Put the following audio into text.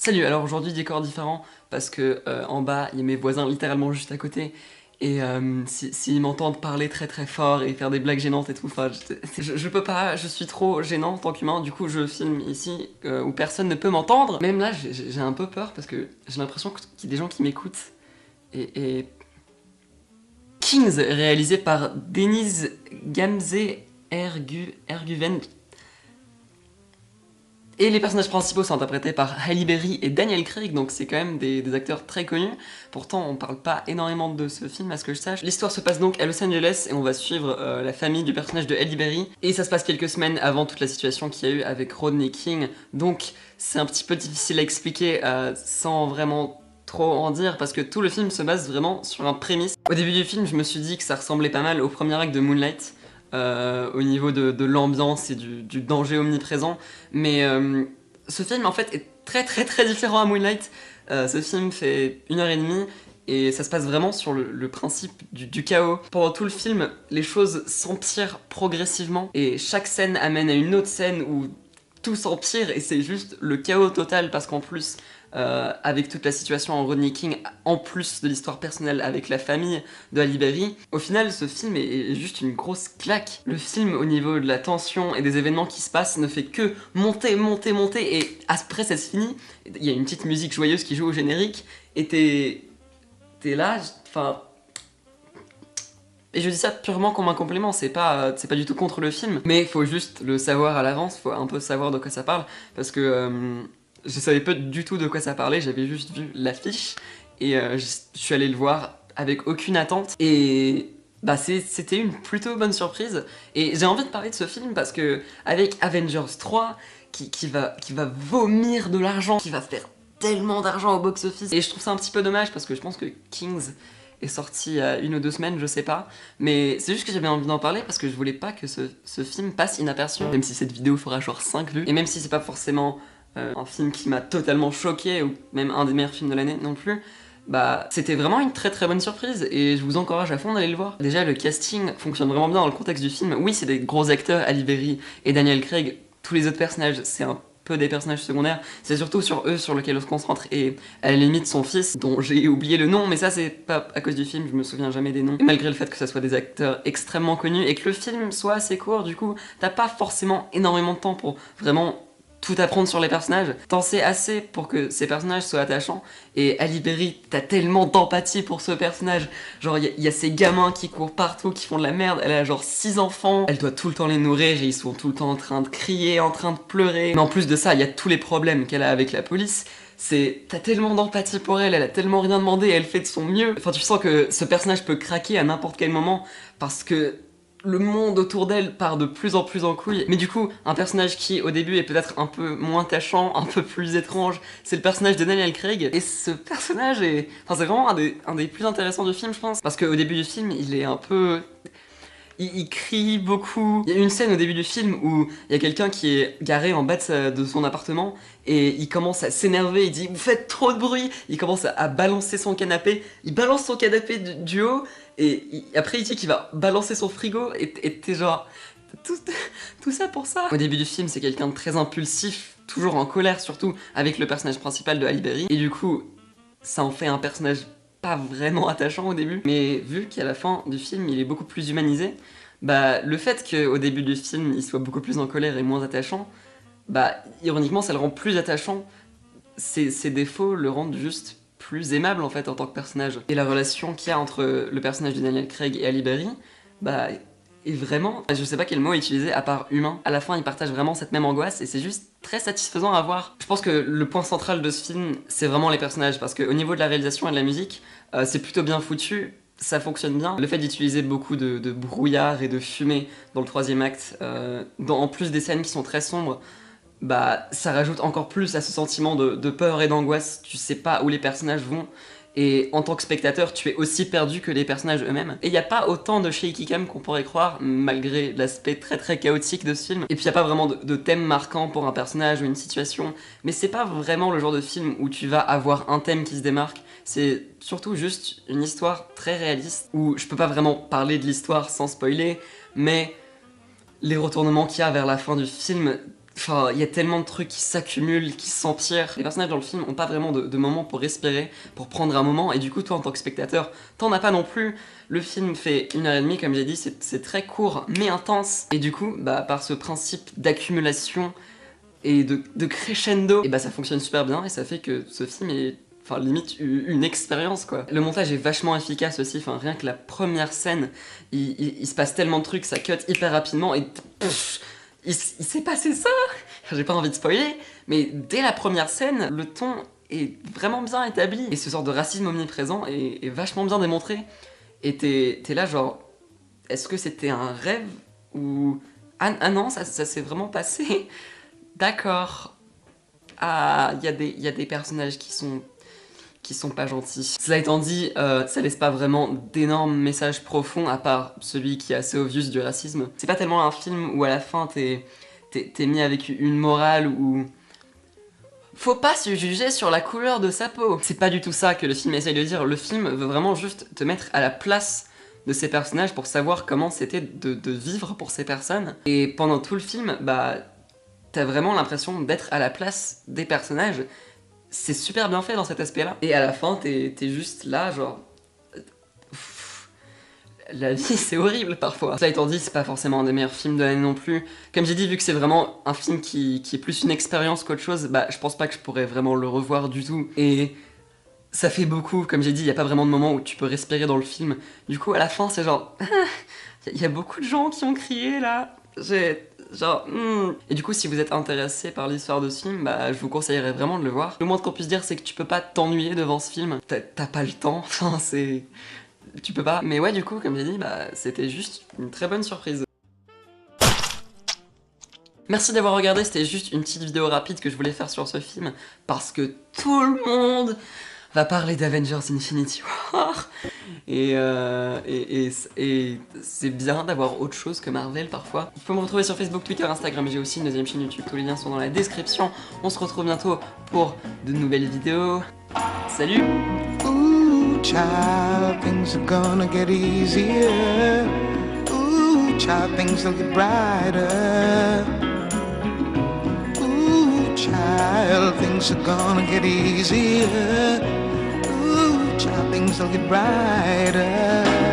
Salut, alors aujourd'hui décor différent parce que en bas il y a mes voisins littéralement juste à côté et s'ils m'entendent parler très très fort et faire des blagues gênantes et tout, enfin je peux pas, je suis trop gênant en tant qu'humain, du coup je filme ici où personne ne peut m'entendre. Même là j'ai un peu peur parce que j'ai l'impression qu'il y a des gens qui m'écoutent et Kings réalisé par Denise Gamze Erguven. Et les personnages principaux sont interprétés par Halle Berry et Daniel Craig, donc c'est quand même des acteurs très connus. Pourtant, on parle pas énormément de ce film, à ce que je sache. L'histoire se passe donc à Los Angeles et on va suivre la famille du personnage de Halle Berry. Et ça se passe quelques semaines avant toute la situation qu'il y a eu avec Rodney King, donc c'est un petit peu difficile à expliquer sans vraiment trop en dire parce que tout le film se base vraiment sur un prémisse. Au début du film, je me suis dit que ça ressemblait pas mal au premier acte de Moonlight. Au niveau de l'ambiance et du danger omniprésent. Mais ce film en fait est très différent à Moonlight. Ce film fait 1h30 et ça se passe vraiment sur le principe du chaos. Pendant tout le film, les choses s'empirent progressivement et chaque scène amène à une autre scène où tout s'empire et c'est juste le chaos total parce qu'en plus avec toute la situation en Rodney King, en plus de l'histoire personnelle avec la famille de Halle Berry, au final ce film est juste une grosse claque. Le film au niveau de la tension et des événements qui se passent ne fait que monter et après ça se finit, il y a une petite musique joyeuse qui joue au générique et t'es là, enfin... Et je dis ça purement comme un complément, c'est pas du tout contre le film, mais faut juste le savoir à l'avance, faut un peu savoir de quoi ça parle, parce que je savais pas du tout de quoi ça parlait, j'avais juste vu l'affiche, et je suis allé le voir avec aucune attente, et bah c'était une plutôt bonne surprise, et j'ai envie de parler de ce film parce que avec Avengers 3, qui va vomir de l'argent, qui va faire tellement d'argent au box-office, et je trouve ça un petit peu dommage parce que je pense que Kings est sorti il y a 1 ou 2 semaines, je sais pas, mais c'est juste que j'avais envie d'en parler parce que je voulais pas que ce film passe inaperçu, même si cette vidéo fera genre 5 vues, et même si c'est pas forcément un film qui m'a totalement choqué, ou même un des meilleurs films de l'année non plus, bah c'était vraiment une très bonne surprise, et je vous encourage à fond d'aller le voir. Déjà le casting fonctionne vraiment bien dans le contexte du film, oui c'est des gros acteurs, Halle Berry et Daniel Craig, tous les autres personnages c'est un peu des personnages secondaires, c'est surtout sur eux sur lesquels on se concentre, et à la limite son fils, dont j'ai oublié le nom, mais ça c'est pas à cause du film, je me souviens jamais des noms, et malgré le fait que ça soit des acteurs extrêmement connus, et que le film soit assez court, du coup, t'as pas forcément énormément de temps pour vraiment tout apprendre sur les personnages, t'en sais assez pour que ces personnages soient attachants, et Halle Berry, t'as tellement d'empathie pour ce personnage, genre il y a ces gamins qui courent partout, qui font de la merde, elle a genre 6 enfants, elle doit tout le temps les nourrir, et ils sont tout le temps en train de crier, en train de pleurer, mais en plus de ça, il y a tous les problèmes qu'elle a avec la police, t'as tellement d'empathie pour elle, elle a tellement rien demandé, elle fait de son mieux, enfin tu sens que ce personnage peut craquer à n'importe quel moment, parce que le monde autour d'elle part de plus en plus en couille. Mais du coup, un personnage qui au début est peut-être un peu moins attachant, un peu plus étrange, c'est le personnage de Daniel Craig. Et ce personnage est... Enfin c'est vraiment un des plus intéressants du film je pense. Parce qu'au début du film, il est un peu... Il crie beaucoup. Il y a une scène au début du film où il y a quelqu'un qui est garé en bas de son appartement et il commence à s'énerver, il dit vous faites trop de bruit, il commence à balancer son canapé, il balance son canapé du haut et après il dit qu'il va balancer son frigo et t'es genre tout ça pour ça. Au début du film c'est quelqu'un de très impulsif, toujours en colère surtout avec le personnage principal de Halle Berry et du coup ça en fait un personnage pas vraiment attachant au début, mais vu qu'à la fin du film il est beaucoup plus humanisé, bah le fait qu'au début du film il soit beaucoup plus en colère et moins attachant, bah ironiquement ça le rend plus attachant, ses défauts le rendent juste plus aimable en fait en tant que personnage. Et la relation qu'il y a entre le personnage de Daniel Craig et Halle Berry, bah est vraiment, je sais pas quel mot utiliser à part humain. À la fin ils partagent vraiment cette même angoisse et c'est juste très satisfaisant à voir. Je pense que le point central de ce film c'est vraiment les personnages parce qu'au niveau de la réalisation et de la musique, c'est plutôt bien foutu. Ça fonctionne bien. Le fait d'utiliser beaucoup de brouillard et de fumée dans le troisième acte, en plus des scènes qui sont très sombres, bah ça rajoute encore plus à ce sentiment de peur et d'angoisse, tu sais pas où les personnages vont, et en tant que spectateur, tu es aussi perdu que les personnages eux-mêmes. Et il n'y a pas autant de shaky cam qu'on pourrait croire, malgré l'aspect très chaotique de ce film. Et puis il n'y a pas vraiment de thème marquant pour un personnage ou une situation, mais c'est pas vraiment le genre de film où tu vas avoir un thème qui se démarque, c'est surtout juste une histoire très réaliste, où je peux pas vraiment parler de l'histoire sans spoiler, mais les retournements qu'il y a vers la fin du film, Enfin, il y a tellement de trucs qui s'accumulent, qui s'empirent. Les personnages dans le film ont pas vraiment de moments pour respirer, pour prendre un moment, et du coup, toi, en tant que spectateur, t'en as pas non plus. Le film fait 1h30, comme j'ai dit, c'est très court, mais intense. Et du coup, bah, par ce principe d'accumulation et de crescendo, et bah, ça fonctionne super bien, et ça fait que ce film est... Enfin, limite une expérience, quoi. Le montage est vachement efficace aussi, enfin, rien que la première scène, il se passe tellement de trucs, ça cut hyper rapidement, et... Pff, il s'est passé ça. J'ai pas envie de spoiler, mais dès la première scène, le ton est vraiment bien établi. Et ce genre de racisme omniprésent est vachement bien démontré. Et t'es là genre, est-ce que c'était un rêve ou... Ah non, ça s'est vraiment passé. D'accord. Ah, il y a des personnages qui sont pas gentils. Cela étant dit, ça laisse pas vraiment d'énormes messages profonds, à part celui qui est assez obvious du racisme. C'est pas tellement un film où à la fin t'es mis avec une morale où... Faut pas se juger sur la couleur de sa peau. C'est pas du tout ça que le film essaye de dire. Le film veut vraiment juste te mettre à la place de ces personnages pour savoir comment c'était de vivre pour ces personnes. Et pendant tout le film, bah, t'as vraiment l'impression d'être à la place des personnages. C'est super bien fait dans cet aspect-là. Et à la fin, t'es juste là, genre... La vie, c'est horrible parfois. Cela étant dit, c'est pas forcément un des meilleurs films de l'année non plus. Comme j'ai dit, vu que c'est vraiment un film qui est plus une expérience qu'autre chose, bah je pense pas que je pourrais vraiment le revoir du tout. Et ça fait beaucoup, comme j'ai dit, il y a pas vraiment de moment où tu peux respirer dans le film. Du coup, à la fin, c'est genre... Il y a beaucoup de gens qui ont crié là. Genre... Et du coup, si vous êtes intéressé par l'histoire de ce film, bah je vous conseillerais vraiment de le voir. Le moins qu'on puisse dire, c'est que tu peux pas t'ennuyer devant ce film. T'as pas le temps, enfin c'est... Tu peux pas. Mais ouais, du coup, comme j'ai dit, bah c'était juste une très bonne surprise. Merci d'avoir regardé, c'était juste une petite vidéo rapide que je voulais faire sur ce film, parce que tout le monde va parler d'Avengers Infinity War. Et c'est bien d'avoir autre chose que Marvel parfois. Vous pouvez me retrouver sur Facebook, Twitter, Instagram, j'ai aussi une deuxième chaîne YouTube, tous les liens sont dans la description. On se retrouve bientôt pour de nouvelles vidéos. Salut! Child, things are gonna get easier. Ooh, child, things will get brighter. Ooh, child, things are gonna get easier. Ooh, child, things will get brighter.